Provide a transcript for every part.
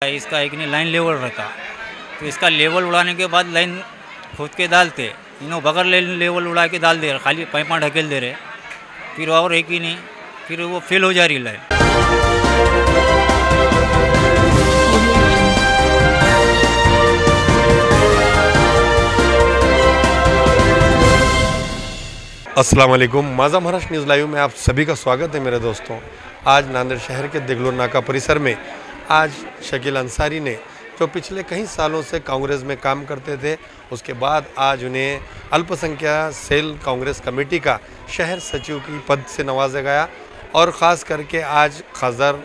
इसका एक नहीं लाइन लेवल रहता, तो इसका लेवल उड़ाने के बाद लाइन खोद के डालते, इन्हों बगैर लेवल उड़ा के डाल दे रहे, खाली पाइपा ढकेल दे रहे, फिर और एक ही नहीं, फिर वो फेल हो जा रही लाइन। अस्सलाम वालेकुम, माज़ा महाराष्ट्र न्यूज़ लाइव में आप सभी का स्वागत है मेरे दोस्तों। आज नांदेड़ शहर के देगलूर नाका परिसर में आज शकील अंसारी ने जो पिछले कई सालों से कांग्रेस में काम करते थे, उसके बाद आज उन्हें अल्पसंख्यक सेल कांग्रेस कमेटी का शहर सचिव की पद से नवाजा गया और ख़ास करके आज खासदार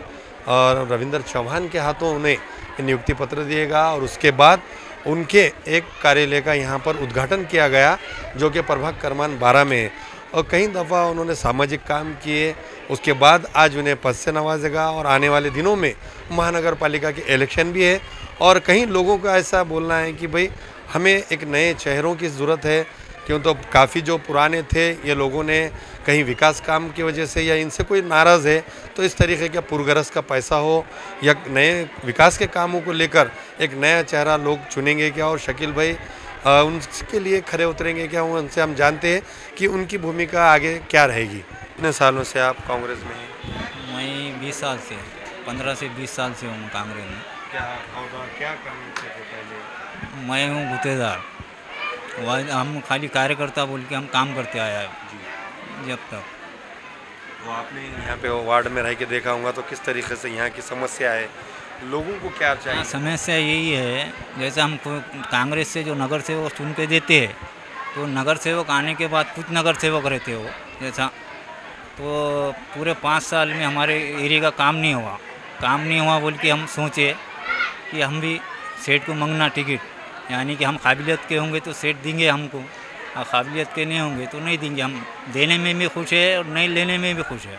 और रविंद्र चौहान के हाथों उन्हें नियुक्ति पत्र दिएगा और उसके बाद उनके एक कार्यालय का यहाँ पर उद्घाटन किया गया जो कि प्रभाग क्रमांक 12 में है और कई दफ़ा उन्होंने सामाजिक काम किए। उसके बाद आज उन्हें पद से नवाजेगा और आने वाले दिनों में महानगर पालिका के इलेक्शन भी है और कई लोगों का ऐसा बोलना है कि भाई हमें एक नए चेहरों की ज़रूरत है, क्यों तो काफ़ी जो पुराने थे ये लोगों ने कहीं विकास काम की वजह से या इनसे कोई नाराज़ है तो इस तरीके का पुरगरस का पैसा हो या नए विकास के कामों को लेकर एक नया चेहरा लोग चुनेंगे क्या और शकील भाई उनके लिए खड़े उतरेंगे क्या, उनसे हम जानते हैं कि उनकी भूमिका आगे क्या रहेगी। कितने सालों से आप कांग्रेस में हैं? मैं 20 साल से 15 से 20 साल से हूँ कांग्रेस में। क्या काम थे पहले? मैं हूँ गुत्तेदार, हम खाली कार्यकर्ता बोल के हम काम करते आया है जब तक। वो आपने यहाँ पे वार्ड में रह के देखा होगा तो किस तरीके से यहाँ की समस्या है, लोगों को क्या चाहिए? समस्या यही है, जैसे हम कांग्रेस से जो नगर सेवक चुन के देते हैं तो नगर सेवक आने के बाद कुछ नगर सेवक रहते हो जैसा, तो पूरे 5 साल में हमारे एरिया का काम नहीं हुआ बोल के हम सोचे कि हम भी सेठ को मांगना टिकट, यानी कि हम काबिलियत के होंगे तो सेठ देंगे हमको, और काबिलियत के नहीं होंगे तो नहीं देंगे। हम देने में भी खुश है और नहीं लेने में भी खुश है।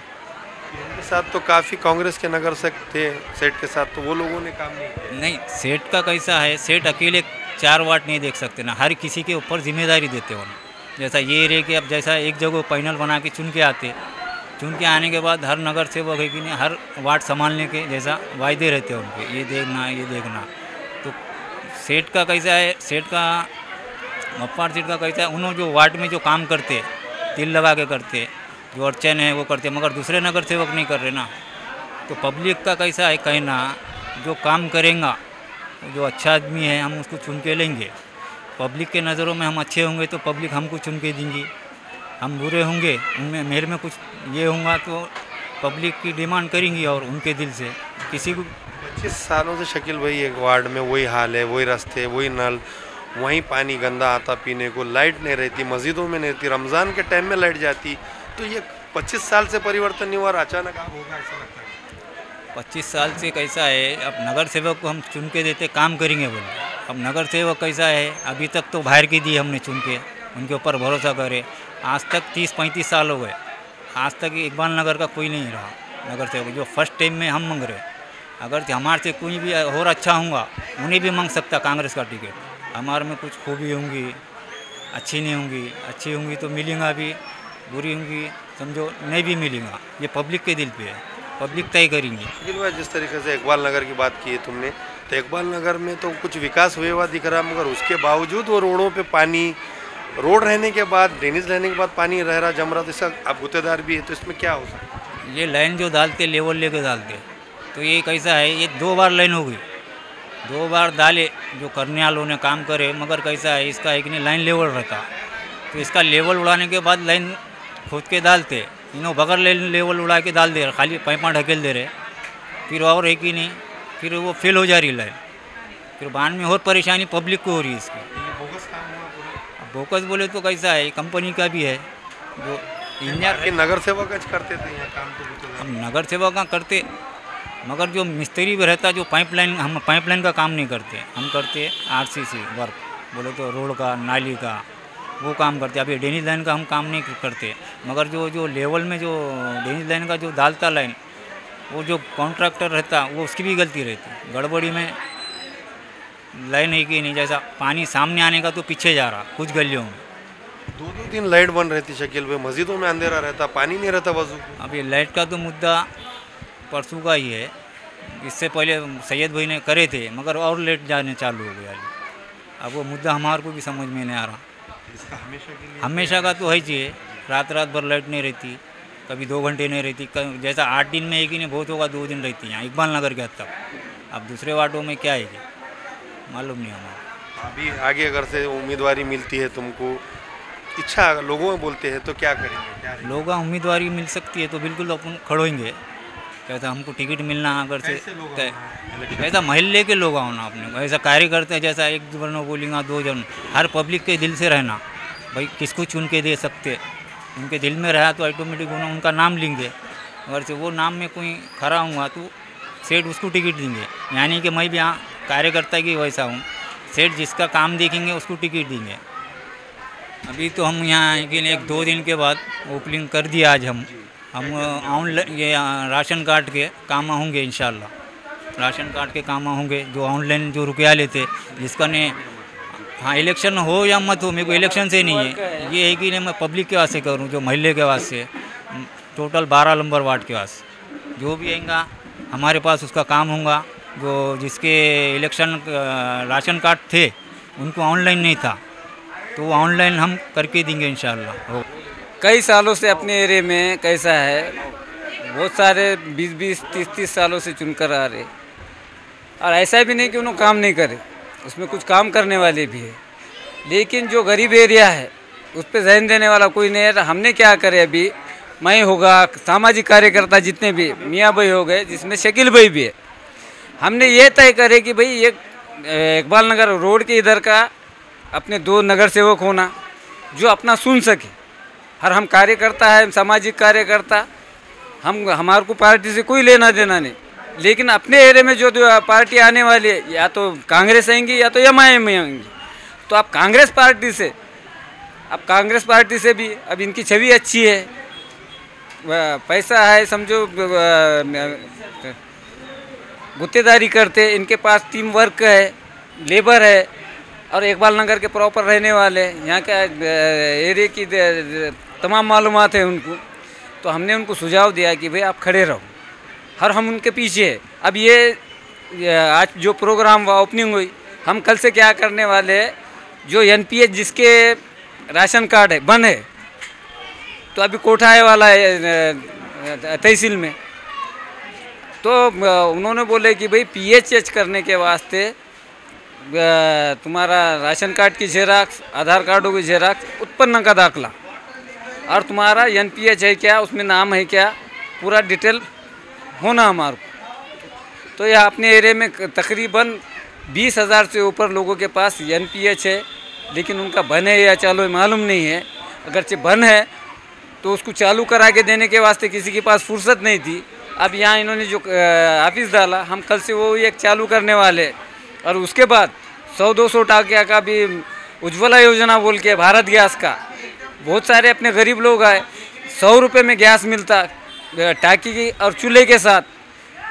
उनके साथ तो काफ़ी कांग्रेस के नगर से थे सेठ के साथ, तो वो लोगों ने काम नहीं किया। नहीं, सेठ का कैसा है, सेठ अकेले 4 वार्ड नहीं देख सकते ना, हर किसी के ऊपर जिम्मेदारी देते हो ना। जैसा ये रहे कि अब जैसा एक जगह पैनल बना के चुन के आने के बाद हर नगर सेवक है कि नहीं हर वार्ड संभालने के जैसा वायदे रहते हैं उनके, ये देखना। तो सेठ का कैसा है, सेठ का मप्पार सेठ का कैसा है, उन्होंने जो वार्ड में जो काम करते तिल लगा के करते, जो अड़चन है वो करते, मगर दूसरे नगर सेवक नहीं कर रहे ना। तो पब्लिक का कैसा है कहना, जो काम करेगा जो अच्छा आदमी है हम उसको चुन के लेंगे। पब्लिक के नज़रों में हम अच्छे होंगे तो पब्लिक हमको चुन के देंगी, हम बुरे होंगे उनमें मेरे में कुछ ये होगा तो पब्लिक की डिमांड करेंगी और उनके दिल से किसी को। 25 सालों से शकील भाई एक वार्ड में वही हाल है, वही रास्ते, वही नल, वहीं पानी गंदा आता पीने को, लाइट नहीं रहती, मस्जिदों में नहीं रहती, रमज़ान के टाइम में लाइट जाती, तो ये 25 साल से परिवर्तन नहीं हुआ और अचानक आप होगा ऐसा लगता है? 25 साल से कैसा है, अब नगर सेवक को हम चुन के देते काम करेंगे बोले, अब नगर सेवक कैसा है, अभी तक तो बाहर की दी हमने चुन के, उनके ऊपर भरोसा करे। आज तक 30-35 साल हो गए, आज तक इकबाल नगर का कोई नहीं रहा नगर सेवक, जो फर्स्ट टाइम में हम मांग रहे। अगर हमारे से कोई भी और अच्छा होगा उन्हें भी मांग सकता कांग्रेस का टिकट। हमारे में कुछ खूबी होंगी, अच्छी नहीं होंगी, अच्छी होंगी तो मिलेगा भी, बुरी होंगी समझो नहीं भी मिलेगा। ये पब्लिक के दिल पे है, पब्लिक तय करेंगी। लेकिन भाई जिस तरीके से इकबाल नगर की बात की है तुमने, तो इकबाल नगर में तो कुछ विकास हुए हुआ दिख रहा, मगर उसके बावजूद वो रोडों पे पानी, रोड रहने के बाद ड्रेनेज रहने के बाद पानी रह रहा जम रहा, तो इसका आप गुत्तेदार भी है तो इसमें क्या हो सकता है? ये लाइन जो डालते लेवल लेके डालते, तो ये कैसा है, ये 2 बार लाइन हो गई, 2 बार डाले जो करने वालों ने काम करे, मगर कैसा है इसका एक नहीं लाइन लेवल रहता, तो इसका लेवल उड़ाने के बाद लाइन खोद के डालते, इन्हों बगैर लेवल उड़ा के डाल दे रहे, खाली पाइपा ढकेल दे रहे, फिर और एक ही नहीं, फिर वो फेल हो जा रही लाइन, फिर बाद में और परेशानी पब्लिक को हो रही है इसकी। बोगस काम हुआ पूरा? बोकस बोले तो कैसा है, कंपनी का भी है जो इंजीनियर नगर सेवक करते थे यहाँ काम, तो हम नगर सेवक करते, मगर जो मिस्त्री भी रहता जो पाइपलाइन, हम पाइपलाइन का काम नहीं करते, हम करते आरसीसी वर्क, बोले तो रोड का, नाली का वो काम करते। अभी ड्रेनेज लाइन का हम काम नहीं करते, मगर जो लेवल में जो ड्रेनेज लाइन का जो डालता लाइन, वो जो कॉन्ट्रैक्टर रहता वो उसकी भी गलती रहती, गड़बड़ी में लाइन है कि नहीं, जैसा पानी सामने आने का तो पीछे जा रहा कुछ गलियों में। 2-2 दिन लाइट बंद रहती शकील भाई, मस्जिदों में अंधेरा रहता, पानी नहीं रहता वजू। अब ये लाइट का तो मुद्दा परसों का ही है, इससे पहले सैयद भाई ने करे थे, मगर और लेट जाने चालू हो गया। अब वो मुद्दा हमारे को भी समझ में नहीं आ रहा। इसका हमेशा के लिए हमेशा का तो है ही है, रात रात भर लाइट नहीं रहती, कभी 2 घंटे नहीं रहती, जैसा 8 दिन में एक ही नहीं बहुत होगा 2 दिन रहती है यहाँ इकबाल नगर के हद तक। अब दूसरे वार्डों में क्या है ये मालूम नहीं हमारा। अभी आगे अगर से उम्मीदवारी मिलती है तुमको, इच्छा लोगों में बोलते हैं तो क्या करेंगे, क्या रहेगा? लोग उम्मीदवारी मिल सकती है तो बिल्कुल अपन खड़ोएंगे। कैसा हमको टिकट मिलना अगर से कैसे लोग आना? ऐसा महल्ले के लोग आओ ना अपने को, ऐसा कार्यकर्ता है जैसा एक जन बोलेंगे 2 जन, हर पब्लिक के दिल से रहना भाई, किसको चुन के दे सकते, उनके दिल में रहा तो ऑटोमेटिक उनका नाम लेंगे। अगर से वो नाम में कोई खड़ा हुआ तो सेठ उसको टिकट देंगे, यानी कि मैं भी यहाँ कार्यकर्ता की वैसा हूँ, सेठ जिसका काम देखेंगे उसको टिकट देंगे। अभी तो हम यहाँ के लिए 1-2 दिन के बाद ओपनिंग कर दिया आज हम ऑनलाइन ये राशन कार्ड के काम होंगे इंशाल्लाह। राशन कार्ड के काम होंगे जो ऑनलाइन जो रुपया लेते जिसका ने, हाँ इलेक्शन हो या मत हो, मेरे को इलेक्शन से नहीं है, ये है कि नहीं मैं पब्लिक के वास्ते करूँ, जो महल्ले के वास्ते, टोटल 12 नंबर वार्ड के वास्ते जो भी आएगा हमारे पास उसका काम होगा। जो जिसके इलेक्शन राशन कार्ड थे उनको ऑनलाइन नहीं था तो वो ऑनलाइन हम करके देंगे इंशाल्लाह। कई सालों से अपने एरिया में कैसा है, बहुत सारे 20-20, 30-30 सालों से चुनकर आ रहे, और ऐसा भी नहीं कि उन्होंने काम नहीं करे, उसमें कुछ काम करने वाले भी है, लेकिन जो गरीब एरिया है उस पर ध्यान देने वाला कोई नहीं है। हमने क्या करे, अभी मैं होगा, सामाजिक कार्यकर्ता जितने भी, मियाँ भाई हो गए, जिसमें शकील भाई भी है, हमने ये तय करे कि भाई ये इकबाल नगर रोड के इधर का अपने 2 नगर सेवक होना जो अपना सुन सके। हर हम कार्यकर्ता है, सामाजिक कार्यकर्ता, हम हमारे को पार्टी से कोई लेना देना नहीं, लेकिन अपने एरिया में जो पार्टी आने वाली है या तो कांग्रेस आएंगी या तो एमआईएम आएंगी, तो आप कांग्रेस पार्टी से भी अब इनकी छवि अच्छी है, पैसा है, समझो गुत्तेदारी करते, इनके पास टीम वर्क है, लेबर है, और इकबाल नगर के प्रॉपर रहने वाले, यहाँ के एरिया की तमाम मालूमात है उनको। तो हमने उनको सुझाव दिया कि भाई आप खड़े रहो, हर हम उनके पीछे है। अब ये आज जो प्रोग्राम हुआ, ओपनिंग हुई, हम कल से क्या करने वाले हैं, जो एनपीएस जिसके राशन कार्ड है बंद है, तो अभी कोठा आने वाला है तहसील में, तो उन्होंने बोले कि भाई पीएचएच करने के वास्ते तुम्हारा राशन कार्ड की जेराक्स, आधार कार्डों की जेराक्स, उत्पन्न का दाखला, और तुम्हारा एनपीएच है क्या, उसमें नाम है क्या, पूरा डिटेल होना हमारे को। तो यह अपने एरिया में तकरीबन 20,000 से ऊपर लोगों के पास एनपीएच है, लेकिन उनका बन है या चालू है मालूम नहीं है। अगरचे बन है तो उसको चालू करा के देने के वास्ते किसी के पास फुर्सत नहीं थी। अब यहाँ इन्होंने जो ऑफिस डाला, हम कल से वो एक चालू करने वाले, और उसके बाद 100-200 टाकिया का भी उज्ज्वला योजना बोल के भारत गैस का, बहुत सारे अपने गरीब लोग आए, 100 रुपये में गैस मिलता टाकी की और चूल्हे के साथ,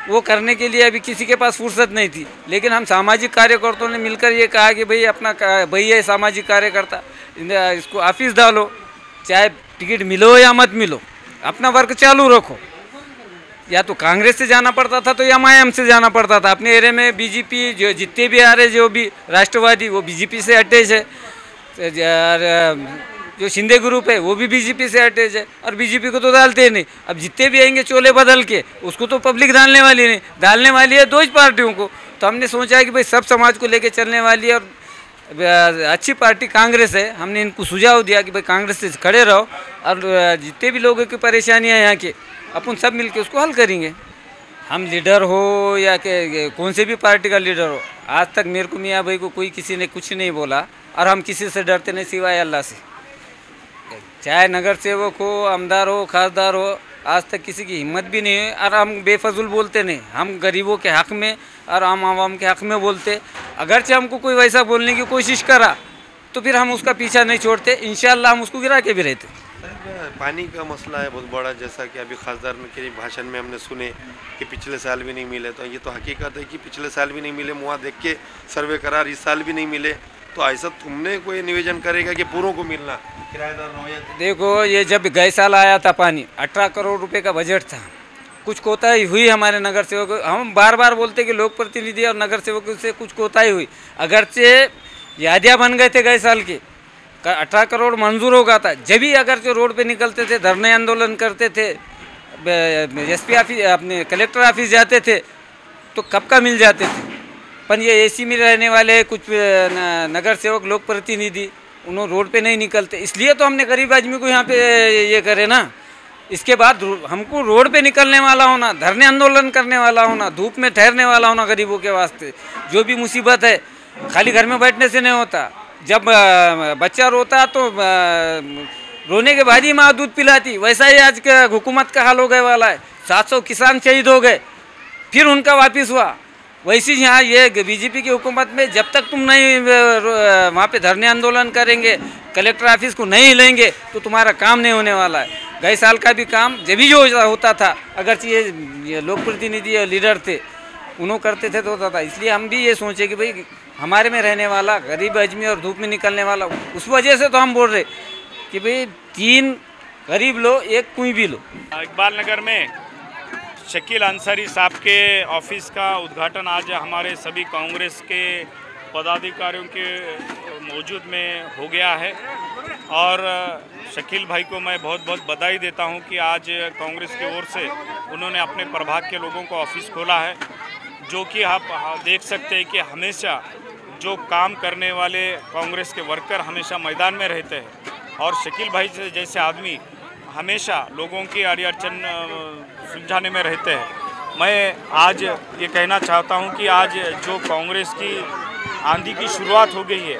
वो करने के लिए अभी किसी के पास फुर्सत नहीं थी। लेकिन हम सामाजिक कार्यकर्ताओं ने मिलकर ये कहा कि भाई अपना भाई है सामाजिक कार्यकर्ता, इसको ऑफिस डालो, चाहे टिकट मिलो या मत मिलो, अपना वर्क चालू रखो। या तो कांग्रेस से जाना पड़ता था तो एमआईएम से जाना पड़ता था। अपने एरिया में बीजेपी जो जितने भी आ रहे, जो भी राष्ट्रवादी, वो बीजेपी से अटैच है, जो शिंदे ग्रुप है वो भी बीजेपी से अटैच है, और बीजेपी को तो डालते ही नहीं। अब जितने भी आएंगे चोले बदल के, उसको तो पब्लिक डालने वाली नहीं, डालने वाली है 2 ही पार्टियों को। तो हमने सोचा कि भाई सब समाज को लेके चलने वाली है और अच्छी पार्टी कांग्रेस है। हमने इनको सुझाव दिया कि भाई कांग्रेस से खड़े रहो, और जितने भी लोगों की परेशानियाँ यहाँ के, अपन सब मिलके उसको हल करेंगे। हम लीडर हो या के कौन से भी पार्टी का लीडर हो, आज तक मेरे को मियाँ भाई को कोई किसी ने कुछ नहीं बोला, और हम किसी से डरते नहीं सिवाय अल्लाह से। चाहे नगर सेवक हो, आमदार हो, खासदार हो, आज तक किसी की हिम्मत भी नहीं है। और हम बेफजूल बोलते नहीं, हम गरीबों के हक़ में और आम आवाम के हक़ में बोलते। अगरचे हमको कोई वैसा बोलने की कोशिश करा तो फिर हम उसका पीछा नहीं छोड़ते, इंशाअल्लाह हम उसको गिरा के भी रहते। पानी का मसला है बहुत बड़ा, जैसा कि अभी खासदार के भाषण में हमने सुने कि पिछले साल भी नहीं मिले, तो ये तो हकीकत है कि पिछले साल भी नहीं मिले, मुआ देख के सर्वे करार इस साल भी नहीं मिले। तो ऐसा तुमने कोई निवेदन करेगा कि पूरों को मिलना, किराएदार हो या? देखो, ये जब गए साल आया था पानी, 18 करोड़ रुपए का बजट था, कुछ कोताही हुई हमारे नगर सेवक, हम बार बार बोलते कि लोक प्रतिनिधि और नगर सेवकों से कुछ कोताही हुई। अगरचे यादियाँ बन गए थे गए साल के 18 करोड़ मंजूर हो गया था, जब भी अगरचे रोड पे निकलते थे, धरने आंदोलन करते थे, एसपी ऑफिस अपने कलेक्टर ऑफिस जाते थे तो कब का मिल जाते थे। पर ये एसी में रहने वाले कुछ नगर सेवक लोक प्रतिनिधि उन्होंने रोड पे नहीं निकलते, इसलिए तो हमने गरीब आदमी को यहाँ पे ये करे ना। इसके बाद हमको रोड पे निकलने वाला होना, धरने आंदोलन करने वाला होना, धूप में ठहरने वाला होना गरीबों के वास्ते। जो भी मुसीबत है खाली घर में बैठने से नहीं होता। जब बच्चा रोता तो रोने के बाद ही माँ दूध पिलाती, वैसा ही आज का हुकूमत का हाल हो गए वाला है। 700 किसान शहीद हो गए, फिर उनका वापिस हुआ। वैसे ही यहाँ ये बीजेपी की हुकूमत में जब तक तुम नहीं वहाँ पे धरने आंदोलन करेंगे, कलेक्टर ऑफिस को नहीं लेंगे तो तुम्हारा काम नहीं होने वाला है। गए साल का भी काम जब भी जो होता था, अगर ये लोक प्रतिनिधि या लीडर थे उन्होंने करते थे तो होता था। इसलिए हम भी ये सोचे कि भाई हमारे में रहने वाला गरीब आदमी और धूप में निकलने वाला, उस वजह से तो हम बोल रहे कि भाई 3 गरीब लो, 1 कुई भी लो। इकबाल नगर में शकील अंसारी साहब के ऑफिस का उद्घाटन आज हमारे सभी कांग्रेस के पदाधिकारियों के मौजूद में हो गया है और शकील भाई को मैं बहुत बहुत बधाई देता हूं कि आज कांग्रेस की ओर से उन्होंने अपने प्रभाग के लोगों को ऑफिस खोला है, जो कि आप देख सकते हैं कि हमेशा जो काम करने वाले कांग्रेस के वर्कर हमेशा मैदान में रहते हैं और शकील भाई जैसे आदमी हमेशा लोगों की अड़चन सुलझाने में रहते हैं। मैं आज ये कहना चाहता हूं कि आज जो कांग्रेस की आंधी की शुरुआत हो गई है,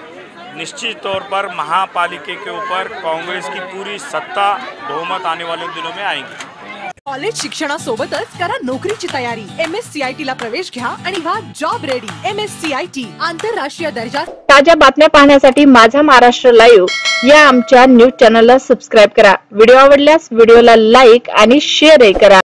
निश्चित तौर पर महापालिका के ऊपर काँग्रेस की पूरी सत्ता बहुमत आने वाले दिनों में आएगी। कॉलेज शिक्षणासोबतच करा नोकरीची तयारी। MSCIT ला प्रवेश घ्या आणि व्हा जॉब रेडी। MSCIT आंतरराष्ट्रीय दर्जा। ताज्या बातम्या पाहण्यासाठी माझा महाराष्ट्र लाईव्ह या आमच्या न्यूज चॅनलला सबस्क्राईब करा। व्हिडिओ आवडल्यास व्हिडिओला लाईक आणि शेअर करा।